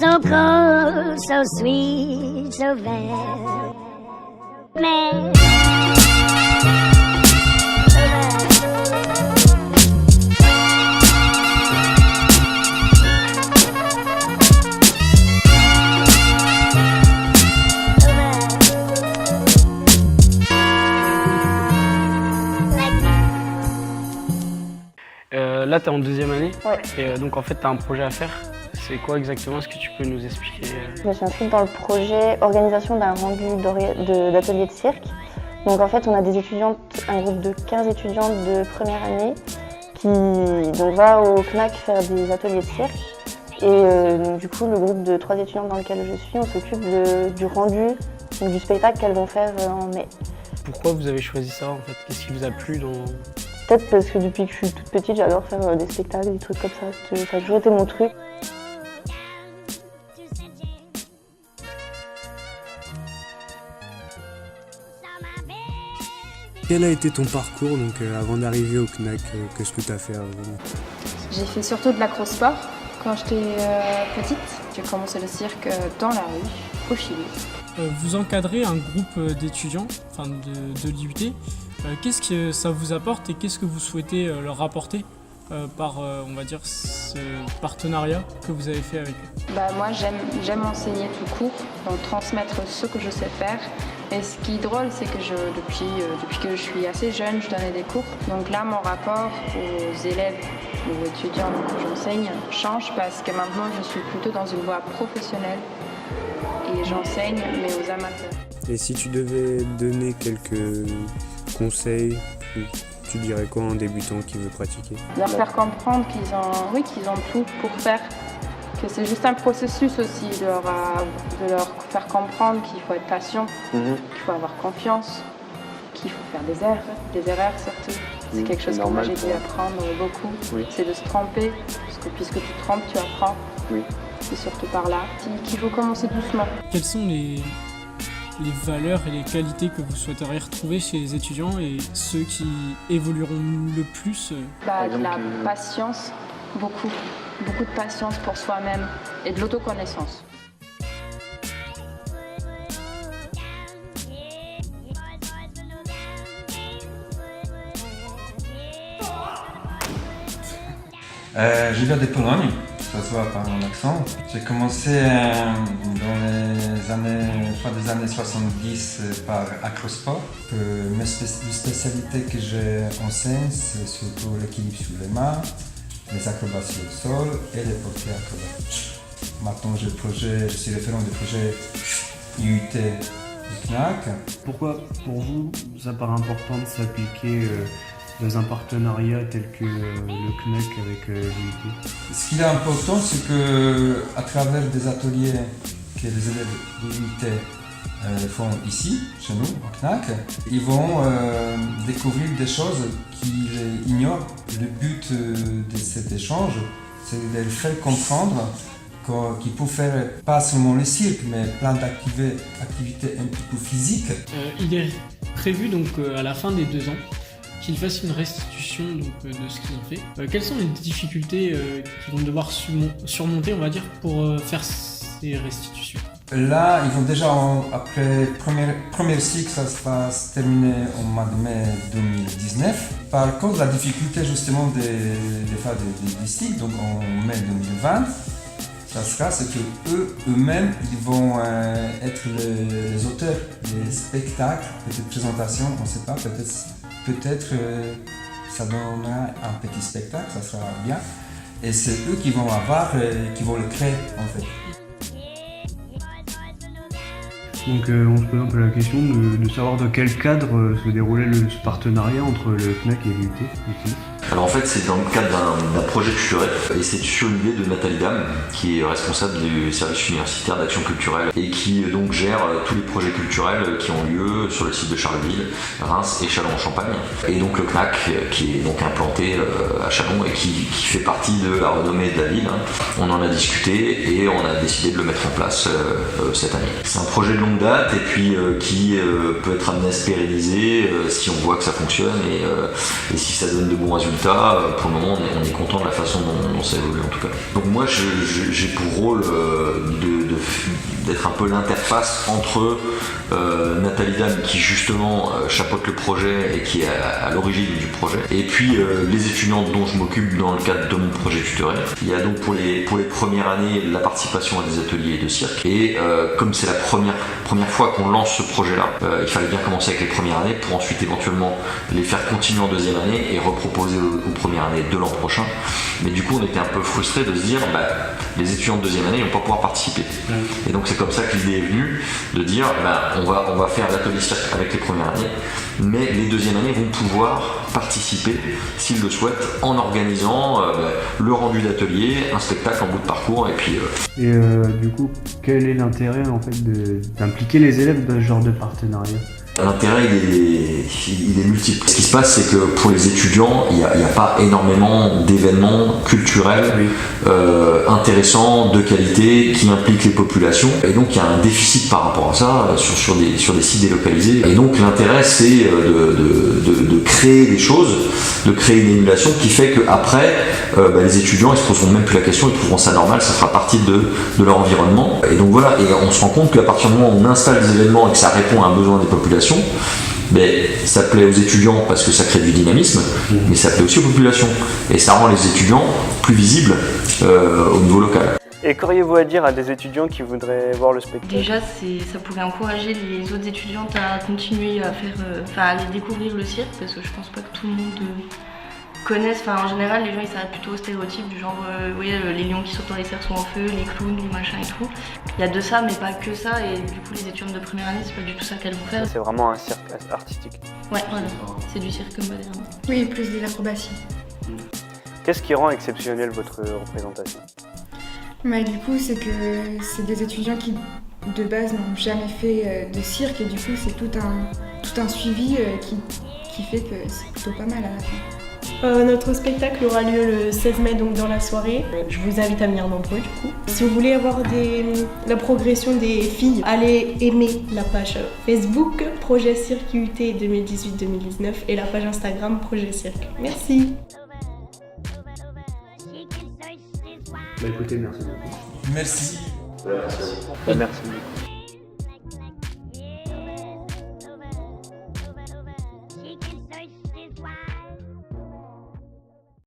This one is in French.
So cold, so sweet, so very man. Là, tu es en deuxième année. Ouais. Et donc, en fait, tu as un projet à faire. C'est quoi exactement? Est-ce que tu peux nous expliquer? Je me suis inscrite dans le projet organisation d'un rendu d'atelier de cirque. Donc en fait, on a des étudiantes, un groupe de 15 étudiantes de première année qui donc, va au CNAC faire des ateliers de cirque. Et donc, du coup, le groupe de 3 étudiantes dans lequel je suis, on s'occupe du rendu donc, du spectacle qu'elles vont faire en mai. Pourquoi vous avez choisi ça en fait? Qu'est-ce qui vous a plu dans... Peut-être parce que depuis que je suis toute petite, j'adore faire des spectacles, des trucs comme ça. Ça a toujours été mon truc. Quel a été ton parcours donc, avant d'arriver au CNAC? Qu'est-ce que tu as fait avant? J'ai fait surtout de l'acrosport quand j'étais petite. J'ai commencé le cirque dans la rue, au Chili. Vous encadrez un groupe d'étudiants, enfin de l'IUT. Qu'est-ce que ça vous apporte et qu'est-ce que vous souhaitez leur apporter par, on va dire, ce partenariat que vous avez fait avec eux? Moi, j'aime enseigner tout court, donc transmettre ce que je sais faire. Et ce qui est drôle, c'est que depuis que je suis assez jeune, je donnais des cours. Donc là, mon rapport aux élèves, aux étudiants que j'enseigne change parce que maintenant, je suis plutôt dans une voie professionnelle et j'enseigne, mais aux amateurs. Et si tu devais donner quelques conseils, tu dirais quoi à un débutant qui veut pratiquer? Leur faire comprendre qu'ils ont tout pour faire, que c'est juste un processus aussi, de leur faire comprendre qu'il faut être patient, qu'il faut avoir confiance, qu'il faut faire des erreurs surtout. C'est quelque chose que moi j'ai dû apprendre beaucoup, c'est de se tromper, parce que puisque tu te trompes, tu apprends. C'est surtout par là qu'il faut commencer doucement. Quelles sont les valeurs et les qualités que vous souhaiteriez retrouver chez les étudiants et ceux qui évolueront le plus? De la patience, beaucoup de patience pour soi-même et de l'autoconnaissance. Je viens de Pologne, ça se voit par mon accent. J'ai commencé dans fin des années 70 par acrosport. Mes spécialités que j'enseigne, c'est surtout l'équilibre sur les mains, les acrobaties au sol et les portées acrobatiques. Maintenant, je suis référent du projet IUT du CNAC. Pourquoi, pour vous, ça paraît important de s'appliquer dans un partenariat tel que le CNAC avec l'IUT? Ce qui est important, c'est qu'à travers des ateliers que les élèves de l'IUT font ici, chez nous, au CNAC, ils vont découvrir des choses qu'ils ignorent. Le but de cet échange, c'est de les faire comprendre qu'il faut faire pas seulement le cirque, mais plein d'activités un petit peu physiques. Il est prévu donc à la fin des 2 ans qu'ils fassent une restitution donc, de ce qu'ils ont fait. Quelles sont les difficultés qu'ils vont devoir surmonter, on va dire, pour faire ces restitutions? Là, ils vont déjà, après premier cycle, ça va se terminer au mois de mai 2019. Par contre, la difficulté justement des phases des cycles, donc en mai 2020, ça sera ce que eux-mêmes, ils vont être les auteurs des spectacles, des présentations, on ne sait pas, peut-être ça donnera un petit spectacle, ça sera bien. Et c'est eux qui vont le créer en fait. Donc on se pose un peu la question de savoir dans quel cadre se déroulait ce partenariat entre le CNAC et l'IUT ici. Alors en fait c'est dans le cadre d'un projet culturel et c'est sur une idée de Nathalie Dame qui est responsable du service universitaire d'action culturelle et qui donc gère tous les projets culturels qui ont lieu sur le site de Charleville, Reims et Châlons-en-Champagne. Et donc le CNAC qui est donc implanté à Châlons et qui fait partie de la renommée de la ville. On en a discuté et on a décidé de le mettre en place cette année. C'est un projet de longue date et puis qui peut être amené à se pérenniser si on voit que ça fonctionne et si ça donne de bons résultats. résultat, pour le moment on est content de la façon dont ça évolue en tout cas. Donc moi j'ai pour rôle d'être un peu l'interface entre Nathalie Dame qui justement chapeaute le projet et qui est à l'origine du projet, et puis les étudiants dont je m'occupe dans le cadre de mon projet tutoriel. Il y a donc pour les premières années la participation à des ateliers de cirque, et comme c'est la première fois qu'on lance ce projet-là, il fallait bien commencer avec les premières années pour ensuite éventuellement les faire continuer en deuxième année et reproposer aux premières années de l'an prochain. Mais du coup on était un peu frustrés de se dire les étudiants de deuxième année ne vont pas pouvoir participer. Et donc c'est comme ça que l'idée est venue de dire on va faire l'atelier cirque avec les premières années, mais les deuxièmes années vont pouvoir participer s'ils le souhaitent en organisant le rendu d'atelier, un spectacle en bout de parcours, et puis du coup, quel est l'intérêt en fait d'impliquer les élèves dans ce genre de partenariat? L'intérêt il est multiple. Ce qui se passe, c'est que pour les étudiants, il n'y a pas énormément d'événements culturels intéressants, de qualité, qui impliquent les populations, et donc il y a un déficit par rapport à ça sur des sites délocalisés. Et donc l'intérêt c'est de créer des choses, de créer une émulation qui fait qu'après les étudiants ils se poseront même plus la question, ils trouveront ça normal, ça fera partie de leur environnement. Et donc voilà, et on se rend compte qu'à partir du moment où on installe des événements et que ça répond à un besoin des populations, ça plaît aux étudiants parce que ça crée du dynamisme, mais ça plaît aussi aux populations, et ça rend les étudiants plus visibles au niveau local. Et qu'auriez-vous à dire à des étudiants qui voudraient voir le spectacle? Déjà, ça pourrait encourager les autres étudiantes à continuer à à aller découvrir le cirque, parce que je pense pas que tout le monde connaisse. En général, les gens ils s'arrêtent plutôt aux stéréotypes du genre les lions qui sautent dans les cercles sont en feu, les clowns, les machins et tout. Il y a de ça, mais pas que ça, et du coup les étudiantes de première année, c'est pas du tout ça qu'elles vont faire. C'est vraiment un cirque artistique. Ouais, voilà, c'est du cirque moderne. Oui, plus de l'acrobatie. Qu'est-ce qui rend exceptionnelle votre représentation? Du coup, c'est que c'est des étudiants qui, de base, n'ont jamais fait de cirque, et du coup, c'est tout un suivi qui fait que c'est plutôt pas mal à la fin. Notre spectacle aura lieu le 16 mai, donc dans la soirée. Je vous invite à venir nombreux du coup. Si vous voulez avoir la progression des filles, allez aimer la page Facebook Projet Cirque UT 2018-2019 et la page Instagram Projet Cirque. Merci. Écoutez, merci beaucoup. Merci. Merci.